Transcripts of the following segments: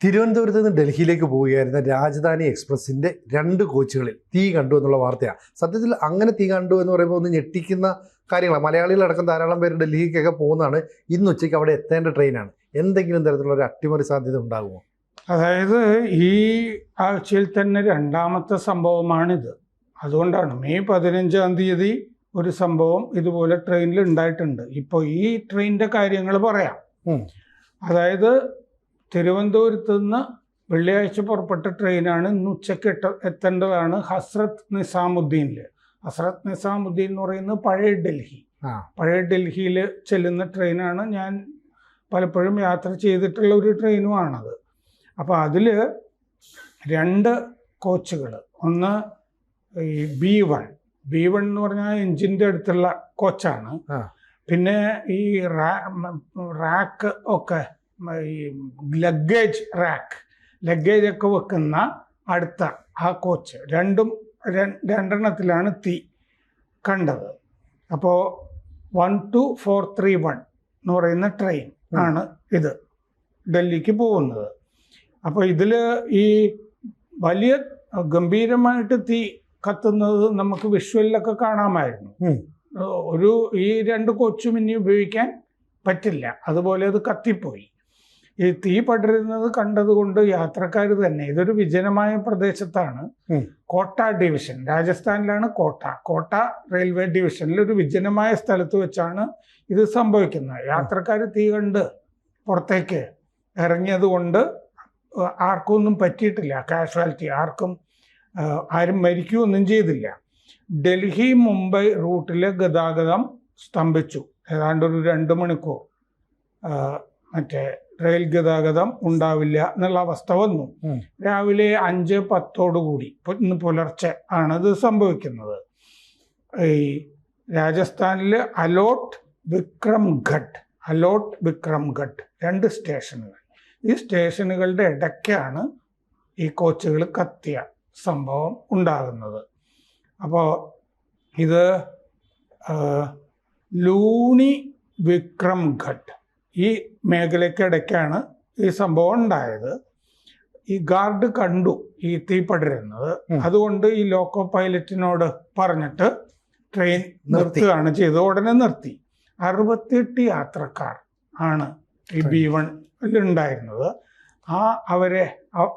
തിരുവനന്തപുരത്ത് നിന്ന് ഡൽഹിയിലേക്ക് പോവുകയായിരുന്ന രാജധാനി എക്സ്പ്രസിൻ്റെ 2 കോച്ചുകളിൽ തീ കണ്ടു എന്നുള്ള വാർത്തയാണ്. സത്യത്തിൽ അങ്ങനെ തീ കണ്ടു എന്ന് പറയുമ്പോൾ ഒന്ന് ഞെട്ടിക്കുന്ന കാര്യങ്ങളാണ്. മലയാളികളടക്കം ധാരാളം പേര് ഡൽഹിക്കൊക്കെ പോകുന്നതാണ്. ഇന്ന് ഉച്ചയ്ക്ക് അവിടെ എത്തേണ്ട ട്രെയിനാണ്. എന്തെങ്കിലും തരത്തിലുള്ള ഒരു അട്ടിമറി സാധ്യത ഉണ്ടാകുമോ? അതായത് ഈ ആഴ്ചയിൽ തന്നെ 2ാമത്തെ സംഭവമാണിത്. അതുകൊണ്ടാണ് മെയ് 15-ാം തീയതി ഒരു സംഭവം ഇതുപോലെ ട്രെയിനിൽ ഉണ്ടായിട്ടുണ്ട്. ഇപ്പോൾ ഈ ട്രെയിനിൻ്റെ കാര്യങ്ങൾ പറയാം. അതായത് തിരുവനന്തപുരത്ത് നിന്ന് വെള്ളിയാഴ്ച പുറപ്പെട്ട ട്രെയിനാണ്. ഇന്ന് ഉച്ചയ്ക്ക് എത്തേണ്ടതാണ് ഹസ്രത്ത് നിസാമുദ്ദീനിൽ. ഹസ്രത്ത് നിസാമുദ്ദീൻ എന്ന് പറയുന്നത് പഴയ ഡൽഹി. പഴയ ഡൽഹിയിൽ ചെല്ലുന്ന ട്രെയിനാണ്. ഞാൻ പലപ്പോഴും യാത്ര ചെയ്തിട്ടുള്ള ഒരു ട്രെയിനുമാണത്. അപ്പോൾ അതിൽ 2 കോച്ചുകൾ, ഒന്ന് ഈ B1 എന്ന് പറഞ്ഞാൽ എൻജിൻ്റെ അടുത്തുള്ള കോച്ചാണ്. പിന്നെ ഈ റാക്ക് ഒക്കെ, ഈ ലഗേജ് ഒക്കെ വെക്കുന്ന അടുത്ത ആ കോച്ച്, രണ്ടെണ്ണത്തിലാണ് തീ കണ്ടത്. അപ്പോൾ 12431 എന്ന് പറയുന്ന ട്രെയിൻ ആണ് ഇത് ഡൽഹിക്ക് പോകുന്നത്. അപ്പോൾ ഇതിൽ ഈ വലിയ ഗംഭീരമായിട്ട് തീ കത്തുന്നത് നമുക്ക് വിഷ്വലിലൊക്കെ കാണാമായിരുന്നു. ഈ 2 കോച്ചും ഇനി ഉപയോഗിക്കാൻ പറ്റില്ല, അതുപോലെ അത് കത്തിപ്പോയി. ഈ തീ പടരുന്നത് കണ്ടതുകൊണ്ട് യാത്രക്കാർ തന്നെ, ഇതൊരു വിജനമായ പ്രദേശത്താണ്. കോട്ട ഡിവിഷൻ, രാജസ്ഥാനിലാണ് കോട്ട റെയിൽവേ ഡിവിഷനിൽ ഒരു വിജനമായ സ്ഥലത്ത് വെച്ചാണ് ഇത് സംഭവിക്കുന്നത്. യാത്രക്കാർ തീ കണ്ട് പുറത്തേക്ക് ഇറങ്ങിയത് കൊണ്ട് ആർക്കും ഒന്നും പറ്റിയിട്ടില്ല. കാഷ്വാലിറ്റി, ആരും മരിക്കുകയൊന്നും ചെയ്തില്ല. ഡൽഹി മുംബൈ റൂട്ടിലെ ഗതാഗതം സ്തംഭിച്ചു. ഏതാണ്ട് ഒരു 2 മണിക്കൂർ മറ്റേ റെയിൽ ഗതാഗതം ഉണ്ടാവില്ല എന്നുള്ള അവസ്ഥ വന്നു. രാവിലെ 5:10 ഇന്ന് പുലർച്ചെ ആണിത് സംഭവിക്കുന്നത്. ഈ രാജസ്ഥാനിൽ അലോട്ട് വിക്രംഗഡ് 2 സ്റ്റേഷനുകൾ. ഈ സ്റ്റേഷനുകളുടെ ഇടയ്ക്കാണ് ഈ കോച്ചുകൾ കത്തിയ സംഭവം ഉണ്ടാകുന്നത്. അപ്പോൾ ഇത് ലൂണി വിക്രംഗഡ് ഈ മേഖലയ്ക്കിടയ്ക്കാണ് ഈ സംഭവം ഉണ്ടായത്. ഈ ഗാർഡ് കണ്ടു ഈ തീ പടരുന്നത്. അതുകൊണ്ട് ഈ ലോക്കോ പൈലറ്റിനോട് പറഞ്ഞിട്ട് ട്രെയിൻ നിർത്തുകയാണ് ചെയ്തത്. ഉടനെ നിർത്തി. 68 യാത്രക്കാർ ആണ് ഈ B1 ഉണ്ടായിരുന്നത്. അവരെ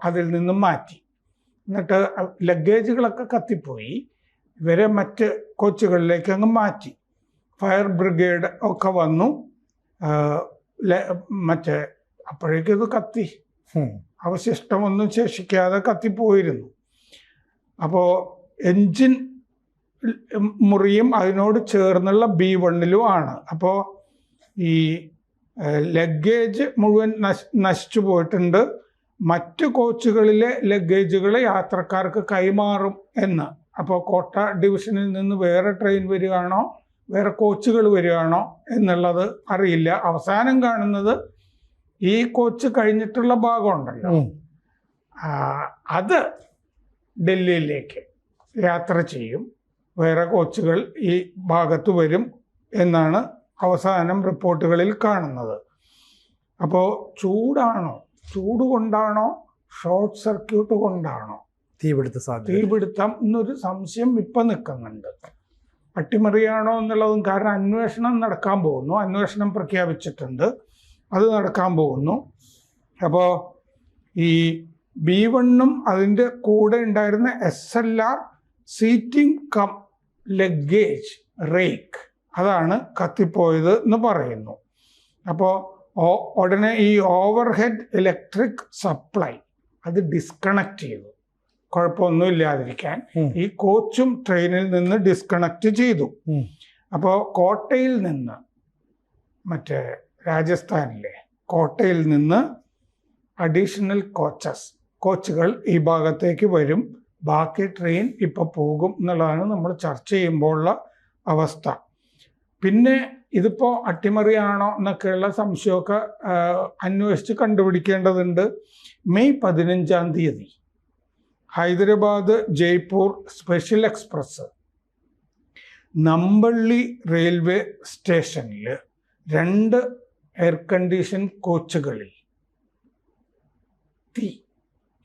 അതിൽ നിന്നും മാറ്റി. എന്നിട്ട് ലഗേജുകളൊക്കെ കത്തിപ്പോയി. ഇവരെ മറ്റ് കോച്ചുകളിലേക്ക് അങ്ങ് മാറ്റി. ഫയർ ബ്രിഗേഡ് ഒക്കെ വന്നു. അപ്പോഴേക്കും ഇത് കത്തി, അവശിഷ്ടമൊന്നും ശേഷിക്കാതെ കത്തിപ്പോയിരുന്നു. അപ്പോൾ എൻജിൻ മുറിയും അതിനോട് ചേർന്നുള്ള B1-ലും ആണ്. അപ്പോൾ ഈ ലഗേജ് മുഴുവൻ നശിച്ചു പോയിട്ടുണ്ട്. മറ്റു കോച്ചുകളിലെ ലഗേജുകൾ യാത്രക്കാർക്ക് കൈമാറും എന്ന്. അപ്പോൾ കോട്ട ഡിവിഷനിൽ നിന്ന് വേറെ ട്രെയിൻ വരികയാണോ, വേറെ കോച്ചുകൾ വരികയാണോ എന്നുള്ളത് അറിയില്ല. അവസാനം കാണുന്നത് ഈ കോച്ച് കഴിഞ്ഞിട്ടുള്ള ഭാഗമുണ്ടല്ലോ, അത് ഡൽഹിയിലേക്ക് യാത്ര ചെയ്യും. വേറെ കോച്ചുകൾ ഈ ഭാഗത്ത് വരും എന്നാണ് അവസാനം റിപ്പോർട്ടുകളിൽ കാണുന്നത്. അപ്പോൾ ചൂട് കൊണ്ടാണോ ഷോർട്ട് സർക്യൂട്ട് കൊണ്ടാണോ തീപിടുത്തം എന്നൊരു സംശയം ഇപ്പം നിൽക്കുന്നുണ്ട്. അട്ടിമറിയാണോ എന്നുള്ളതും. കാരണം അന്വേഷണം പ്രഖ്യാപിച്ചിട്ടുണ്ട്, അത് നടക്കാൻ പോകുന്നു. അപ്പോൾ ഈ B1-ഉം അതിൻ്റെ കൂടെ ഉണ്ടായിരുന്ന SLR seating cum luggage rack, അതാണ് കത്തിപ്പോയത് എന്ന് പറയുന്നു. അപ്പോൾ ഉടനെ ഈ ഓവർഹെഡ് ഇലക്ട്രിക് സപ്ലൈ അത് ഡിസ്കണക്ട് ചെയ്തു, കുഴപ്പമൊന്നുമില്ലാതിരിക്കാൻ. ഈ കോച്ചും ട്രെയിനിൽ നിന്ന് ഡിസ്കണക്ട് ചെയ്തു. അപ്പോൾ കോട്ടയിൽ നിന്ന്, മറ്റേ രാജസ്ഥാനിലെ കോട്ടയിൽ നിന്ന് അഡീഷണൽ കോച്ചുകൾ ഈ ഭാഗത്തേക്ക് വരും. ബാക്കി ട്രെയിൻ ഇപ്പോൾ പോകും എന്നുള്ളതാണ് നമ്മൾ ചർച്ച ചെയ്യുമ്പോഴുള്ള അവസ്ഥ. പിന്നെ ഇതിപ്പോൾ അട്ടിമറിയാണോ എന്നൊക്കെയുള്ള സംശയമൊക്കെ അന്വേഷിച്ച് കണ്ടുപിടിക്കേണ്ടതുണ്ട്. മെയ് 15-ാം തീയതി Hyderabad Jaipur special express Nampally railway സ്റ്റേഷനിൽ 2 എയർ കണ്ടീഷൻ കോച്ചുകളിൽ തീ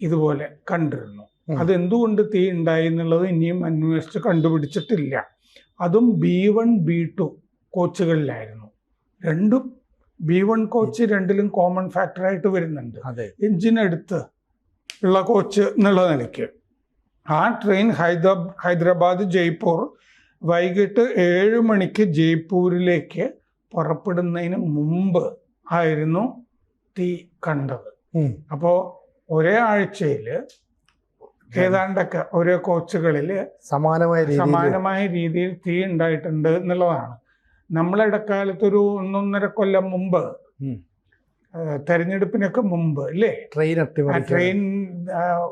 ഇതുപോലെ കണ്ടിരുന്നു. അതെന്തുകൊണ്ട് തീ ഉണ്ടായി എന്നുള്ളത് ഇനിയും അന്വേഷിച്ച് കണ്ടുപിടിച്ചിട്ടില്ല. അതും B1 B2 കോച്ചുകളിലായിരുന്നു. രണ്ടും B1 കോച്ച് രണ്ടിലും കോമൺ ഫാക്ടറായിട്ട് വരുന്നുണ്ട്. എഞ്ചിനടുത്ത് ഉള്ള കോച്ച് എന്നുള്ള നിലയ്ക്ക് ആ ട്രെയിൻ ഹൈദരാബാദ് ജയ്പൂർ വൈകിട്ട് 7 മണിക്ക് ജയ്പൂരിലേക്ക് പുറപ്പെടുന്നതിന് മുമ്പ് ആയിരുന്നു തീ കണ്ടത്. അപ്പോൾ ഒരേ ആഴ്ചയിൽ ഏതാണ്ടൊക്കെ ഓരോ കോച്ചുകളിൽ സമാനമായ രീതിയിൽ തീ ഉണ്ടായിട്ടുണ്ട് എന്നുള്ളതാണ്. നമ്മളിടക്കാലത്തൊരു 1.5 കൊല്ലം മുമ്പ്, തെരഞ്ഞെടുപ്പിനൊക്കെ മുമ്പ് അല്ലേ, ട്രെയിൻ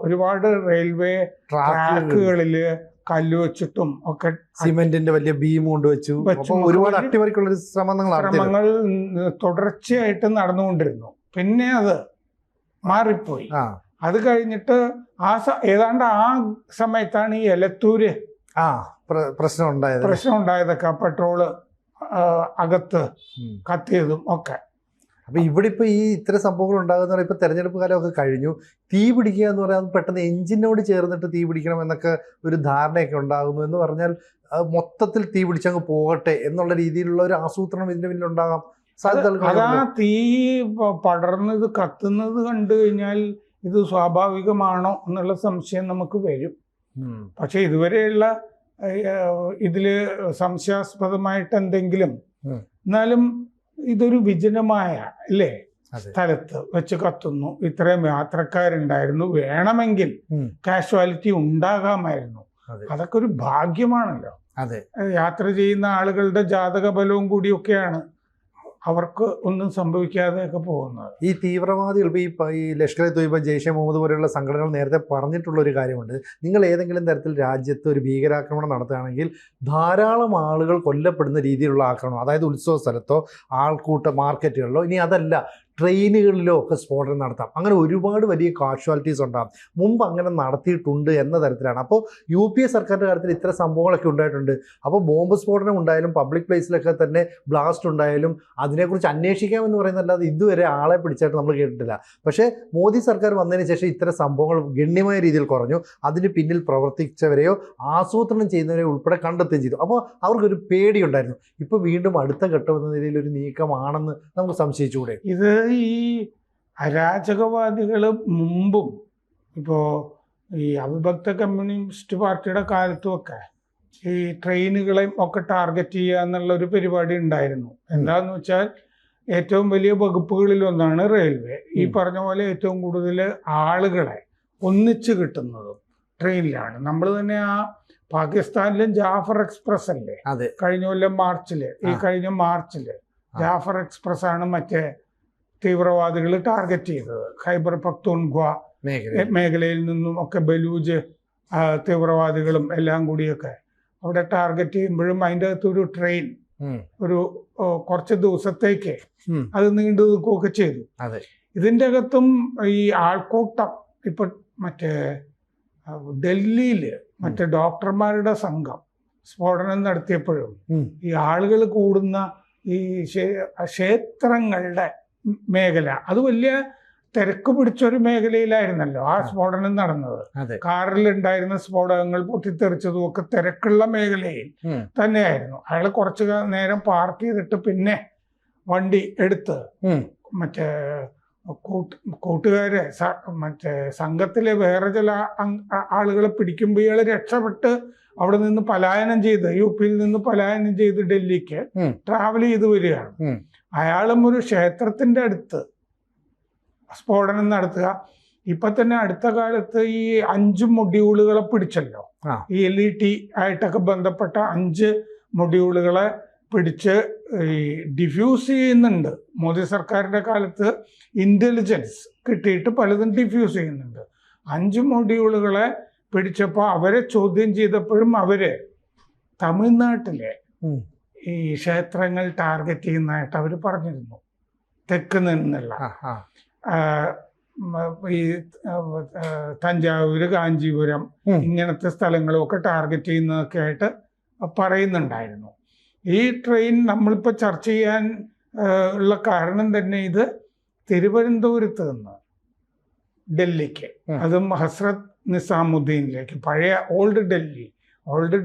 ഒരുപാട് റെയിൽവേ ട്രാക്കുകളില് കല്ല് വെച്ചിട്ടും ഒക്കെ സിമെന്റിന്റെ വലിയ ബീം കൊണ്ടുവച്ചു ഒരുപാട് അട്ടിമറിക്കുള്ള ശ്രമങ്ങൾ തുടർച്ചയായിട്ട് നടന്നുകൊണ്ടിരുന്നു. പിന്നെ അത് മാറിപ്പോയി. അത് കഴിഞ്ഞിട്ട് ഏതാണ്ട് ആ സമയത്താണ് ഈ എലത്തൂര് പ്രശ്നം ഉണ്ടായതൊക്കെ, പെട്രോള് അകത്ത് കത്തിയതും ഒക്കെ. അപ്പൊ ഇവിടെ ഇപ്പൊ ഈ ഇത്തരം സംഭവങ്ങൾ ഉണ്ടാകുന്ന ഇപ്പൊ തെരഞ്ഞെടുപ്പ് കാലമൊക്കെ കഴിഞ്ഞു, തീ പിടിക്കുക എന്ന് പറയാൻ പെട്ടെന്ന് എഞ്ചിനോട് ചേർന്നിട്ട് തീ പിടിക്കണം എന്നൊക്കെ ഒരു ധാരണയൊക്കെ ഉണ്ടാകുന്നു എന്ന് പറഞ്ഞാൽ മൊത്തത്തിൽ തീ പിടിച്ചങ്ങ് പോകട്ടെ എന്നുള്ള രീതിയിലുള്ള ഒരു ആസൂത്രണം ഇതിന്റെ പിന്നിൽ ഉണ്ടാകാം സാധ്യത. അതാ തീ പടർന്നത് കത്തുന്നത് കണ്ടു കഴിഞ്ഞാൽ ഇത് സ്വാഭാവികമാണോ എന്നുള്ള സംശയം നമുക്ക് വരും. പക്ഷെ ഇതുവരെയുള്ള ഇതില് സംശയാസ്പദമായിട്ട് എന്തെങ്കിലും, എന്നാലും ഇതൊരു വിജനമായ അല്ലേ സ്ഥലത്ത് വെച്ച് കത്തുന്നു, ഇത്രയും യാത്രക്കാരുണ്ടായിരുന്നു, വേണമെങ്കിൽ കാഷ്വാലിറ്റി ഉണ്ടാകാമായിരുന്നു. അതൊക്കെ ഒരു ഭാഗ്യമാണല്ലോ. യാത്ര ചെയ്യുന്ന ആളുകളുടെ ജാതക ബലവും കൂടിയൊക്കെയാണ് അവർക്ക് ഒന്നും സംഭവിക്കാതെയൊക്കെ പോകുന്നത്. ഈ തീവ്രവാദികൾ ഈ ലഷ്കർ തൊയ്ബ, ജെയ്ഷെ മുഹമ്മദ് പോലെയുള്ള സംഘടനകൾ നേരത്തെ പറഞ്ഞിട്ടുള്ള ഒരു കാര്യമുണ്ട്, നിങ്ങൾ ഏതെങ്കിലും തരത്തിൽ രാജ്യത്ത് ഒരു ഭീകരാക്രമണം നടത്തുകയാണെങ്കിൽ ധാരാളം ആളുകൾ കൊല്ലപ്പെടുന്ന രീതിയിലുള്ള ആക്രമണം, അതായത് ഉത്സവ സ്ഥലത്തോ ആൾക്കൂട്ട മാർക്കറ്റുകളിലോ, ഇനി അതല്ല ട്രെയിനുകളിലോ ഒക്കെ സ്ഫോടനം നടത്താം. അങ്ങനെ ഒരുപാട് വലിയ കാഷ്വാലിറ്റീസ് ഉണ്ടാകും. മുമ്പ് അങ്ങനെ നടത്തിയിട്ടുണ്ട് എന്ന തരത്തിലാണ്. അപ്പോൾ UPA സർക്കാരിൻ്റെ കാര്യത്തിൽ ഇത്തരം സംഭവങ്ങളൊക്കെ ഉണ്ടായിട്ടുണ്ട്. അപ്പോൾ ബോംബ് സ്ഫോടനം ഉണ്ടായാലും പബ്ലിക് പ്ലേസിലൊക്കെ തന്നെ ബ്ലാസ്റ്റ് ഉണ്ടായാലും അതിനെക്കുറിച്ച് അന്വേഷിക്കാമെന്ന് പറയുന്നതല്ലാതെ ഇതുവരെ ആളെ പിടിച്ചായിട്ട് നമ്മൾ കേട്ടിട്ടില്ല. പക്ഷേ മോദി സർക്കാർ വന്നതിന് ശേഷം ഇത്തരം സംഭവങ്ങൾ ഗണ്യമായ രീതിയിൽ കുറഞ്ഞു. അതിന് പിന്നിൽ പ്രവർത്തിച്ചവരെയോ ആസൂത്രണം ചെയ്യുന്നവരെയോ ഉൾപ്പെടെ കണ്ടെത്തുകയും ചെയ്തു. അപ്പോൾ അവർക്കൊരു പേടിയുണ്ടായിരുന്നു. ഇപ്പോൾ വീണ്ടും അടുത്ത ഘട്ടം എന്ന നിലയിൽ ഒരു നീക്കമാണെന്ന് നമുക്ക് സംശയിച്ചുകൂടെ? ഇത് ഈ അരാജകവാദികൾ മുമ്പും ഇപ്പോൾ ഈ അവിഭക്ത കമ്മ്യൂണിസ്റ്റ് പാർട്ടിയുടെ കാലത്തുമൊക്കെ ഈ ട്രെയിനുകളെയും ഒക്കെ ടാർഗറ്റ് ചെയ്യുക എന്നുള്ളൊരു പരിപാടി ഉണ്ടായിരുന്നു. എന്താന്ന് വെച്ചാൽ ഏറ്റവും വലിയ വകുപ്പുകളിലൊന്നാണ് റെയിൽവേ. ഈ പറഞ്ഞ പോലെ ഏറ്റവും കൂടുതൽ ആളുകളെ ഒന്നിച്ച് കിട്ടുന്നതും ട്രെയിനിലാണ്. നമ്മൾ തന്നെ ആ പാകിസ്ഥാനിലും ജാഫർ എക്സ്പ്രസ് അല്ലേ കഴിഞ്ഞ കൊല്ലം കഴിഞ്ഞ മാർച്ചില് ജാഫർ എക്സ്പ്രസ് ആണ് മറ്റേ തീവ്രവാദികൾ ടാർഗറ്റ് ചെയ്തത്. ഖൈബർ പഖ്തൂൺഖ്വ മേഖലയിൽ നിന്നും ഒക്കെ ബലൂജ് തീവ്രവാദികളും എല്ലാം കൂടിയൊക്കെ അവിടെ ടാർഗറ്റ് ചെയ്യുമ്പോഴും അതിൻ്റെ അകത്തൊരു ട്രെയിൻ ഒരു കുറച്ച് ദിവസത്തേക്ക് അത് നീണ്ടു നിൽക്കുകയൊക്കെ ചെയ്തു. ഇതിൻ്റെ അകത്തും ഈ ആൾക്കൂട്ടം ഇപ്പൊ മറ്റേ ഡൽഹിയില് മറ്റേ ഡോക്ടർമാരുടെ സംഘം സ്ഫോടനം നടത്തിയപ്പോഴും ഈ ആളുകൾ കൂടുന്ന ഈ ക്ഷേത്രങ്ങളുടെ മേഖല അത് വലിയ തിരക്ക് പിടിച്ചൊരു മേഖലയിലായിരുന്നല്ലോ ആ സ്ഫോടനം നടന്നത്. കാറിലുണ്ടായിരുന്ന സ്ഫോടനങ്ങൾ പൊട്ടിത്തെറിച്ചതും ഒക്കെ തിരക്കുള്ള മേഖലയിൽ തന്നെയായിരുന്നു. അയാൾ കുറച്ചു നേരം പാർക്ക് ചെയ്തിട്ട് പിന്നെ വണ്ടി എടുത്ത് മറ്റേ കൂട്ടുകാരെ മറ്റേ സംഘത്തിലെ വേറെ ചില ആളുകളെ പിടിക്കുമ്പോൾ ഇയാൾ രക്ഷപ്പെട്ട് അവിടെ നിന്ന് പലായനം ചെയ്ത് UP-യിൽ നിന്ന് പലായനം ചെയ്ത് ഡൽഹിക്ക് ട്രാവൽ ചെയ്ത് വരികയാണ്. അയാളും ഒരു ക്ഷേത്രത്തിന്റെ അടുത്ത് സ്ഫോടനം നടത്തുക. ഇപ്പൊ തന്നെ അടുത്ത കാലത്ത് ഈ 5 മൊഡ്യൂളുകളെ പിടിച്ചല്ലോ, ഈ LET ആയിട്ടൊക്കെ ബന്ധപ്പെട്ട 5 മൊഡ്യൂളുകളെ പിടിച്ച് ഈ ഡിഫ്യൂസ് ചെയ്യുന്നുണ്ട്. മോദി സർക്കാരിന്റെ കാലത്ത് ഇന്റലിജൻസ് കിട്ടിയിട്ട് പലതും ഡിഫ്യൂസ് ചെയ്യുന്നുണ്ട്. 5 മൊഡ്യൂളുകളെ പിടിച്ചപ്പോൾ അവരെ ചോദ്യം ചെയ്തപ്പോഴും അവര് തമിഴ്നാട്ടിലെ ഈ ക്ഷേത്രങ്ങൾ ടാർഗറ്റ് ചെയ്യുന്നതായിട്ട് അവർ പറഞ്ഞിരുന്നു. തെക്ക് നിന്നുള്ള ഈ തഞ്ചാവൂര്, കാഞ്ചീപുരം ഇങ്ങനത്തെ സ്ഥലങ്ങളൊക്കെ ടാർഗറ്റ് ചെയ്യുന്നതൊക്കെ ആയിട്ട് പറയുന്നുണ്ടായിരുന്നു. ഈ ട്രെയിൻ നമ്മളിപ്പോൾ ചർച്ച ചെയ്യാൻ ഉള്ള കാരണം തന്നെ ഇത് തിരുവനന്തപുരത്ത് നിന്ന് ഡൽഹിക്ക്, അതും ഹസ്രത്ത് നിസാമുദ്ദീനിലേക്ക്, പഴയ ഓൾഡ്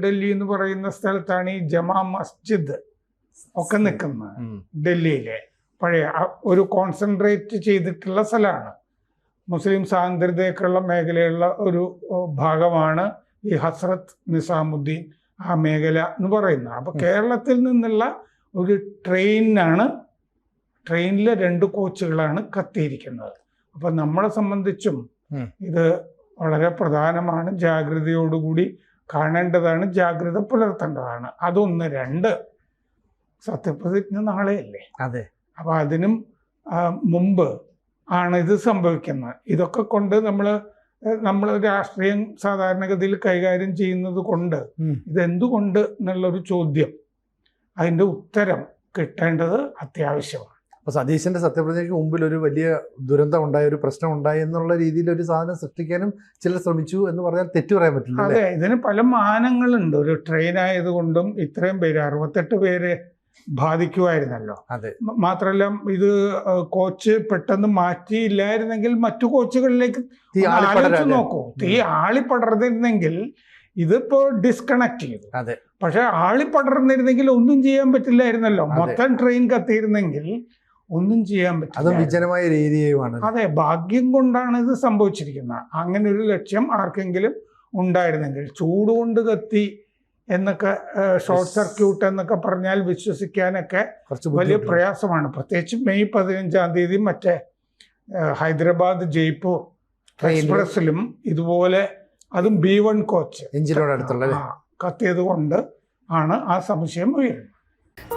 ഡൽഹി എന്ന് പറയുന്ന സ്ഥലത്താണ് ഈ ജമാ മസ്ജിദ് ഒക്കെ നിൽക്കുന്നത്. ഡൽഹിയിലെ പഴയ ഒരു കോൺസെൻട്രേറ്റ് ചെയ്തിട്ടുള്ള സ്ഥലമാണ്. മുസ്ലിം സാന്ദ്രതയൊക്കെയുള്ള മേഖലയുള്ള ഒരു ഭാഗമാണ് ഈ ഹസ്രത്ത് നിസാമുദ്ദീൻ ആ മേഖല എന്ന് പറയുന്നത്. അപ്പോൾ കേരളത്തിൽ നിന്നുള്ള ഒരു ട്രെയിനിലെ 2 കോച്ചുകളാണ് കത്തിയിരിക്കുന്നത്. അപ്പം നമ്മളെ സംബന്ധിച്ചും ഇത് വളരെ പ്രധാനമാണ്. ജാഗ്രതയോടുകൂടി കാണേണ്ടതാണ്, ജാഗ്രത പുലർത്തേണ്ടതാണ്. അതൊന്ന്. 2, സത്യപ്രതിജ്ഞ നാളെയല്ലേ? അതെ. അപ്പം അതിനും മുമ്പ് ആണ് ഇത് സംഭവിക്കുന്നത്. ഇതൊക്കെ കൊണ്ട് നമ്മൾ രാഷ്ട്രീയം സാധാരണഗതിയിൽ കൈകാര്യം ചെയ്യുന്നത് കൊണ്ട് ഇതെന്തുകൊണ്ട് എന്നുള്ളൊരു ചോദ്യം, അതിൻ്റെ ഉത്തരം കിട്ടേണ്ടത് അത്യാവശ്യമാണ്. അപ്പോൾ സതീശന്റെ സത്യപ്രതിജ്ഞയ്ക്ക് മുമ്പിൽ ഒരു വലിയ ദുരന്തം ഉണ്ടായി, ഒരു പ്രശ്നം ഉണ്ടായി എന്നുള്ള രീതിയിൽ ഒരു സാധനം സൃഷ്ടിക്കാനും ചിലർ ശ്രമിച്ചു എന്ന് പറഞ്ഞാൽ തെറ്റു പറയാൻ പറ്റില്ല. അതെ, ഇതിന് പല മാനങ്ങളുണ്ട്. ഒരു ട്രെയിൻ ആയതുകൊണ്ടും ഇത്രയും പേര് 68 പേരെ ബാധിക്കുമായിരുന്നല്ലോ. അതെ. മാത്രമല്ല ഇത് കോച്ച് പെട്ടെന്ന് മാറ്റിയില്ലായിരുന്നെങ്കിൽ മറ്റു കോച്ചുകളിലേക്ക് ആലോചിച്ച് നോക്കൂ. തീ ആളിപ്പടർന്നിരുന്നെങ്കിൽ ഇതിപ്പോ ഡിസ്കണക്ട് ചെയ്തു. അതെ. പക്ഷെ ആളിപ്പടർന്നിരുന്നെങ്കിൽ ഒന്നും ചെയ്യാൻ പറ്റില്ലായിരുന്നല്ലോ. മൊത്തം ട്രെയിൻ കത്തിയിരുന്നെങ്കിൽ ഒന്നും ചെയ്യാൻ പറ്റില്ല. വിജനമായ ഒരു ഏരിയയുമാണ്. അതെ, ഭാഗ്യം കൊണ്ടാണ് ഇത് സംഭവിച്ചിരിക്കുന്നത്. അങ്ങനെ ഒരു ലക്ഷ്യം ആർക്കെങ്കിലും ഉണ്ടായിരുന്നെങ്കിൽ, ചൂടുകൊണ്ട് കത്തി എന്നൊക്കെ, ഷോർട്ട് സർക്യൂട്ട് എന്നൊക്കെ പറഞ്ഞാൽ വിശ്വസിക്കാനൊക്കെ വലിയ പ്രയാസമാണ്. പ്രത്യേകിച്ച് മെയ് 15-ാം തീയതി മറ്റേ ഹൈദരാബാദ് ജയ്പൂർ എക്സ്പ്രസിലും ഇതുപോലെ, അതും B1 കോച്ച് എഞ്ചിനോട് അടുത്തുള്ള കത്തിയത് കൊണ്ട് ആണ് ആ സംശയം ഉയരുന്നത്.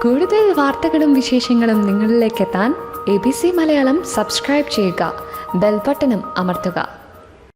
കൂടുതൽ വാർത്തകളും വിശേഷങ്ങളും നിങ്ങളിലേക്ക് എത്താൻ ABC മലയാളം സബ്സ്ക്രൈബ് ചെയ്യുക, ബെൽ ബട്ടണും അമർത്തുക.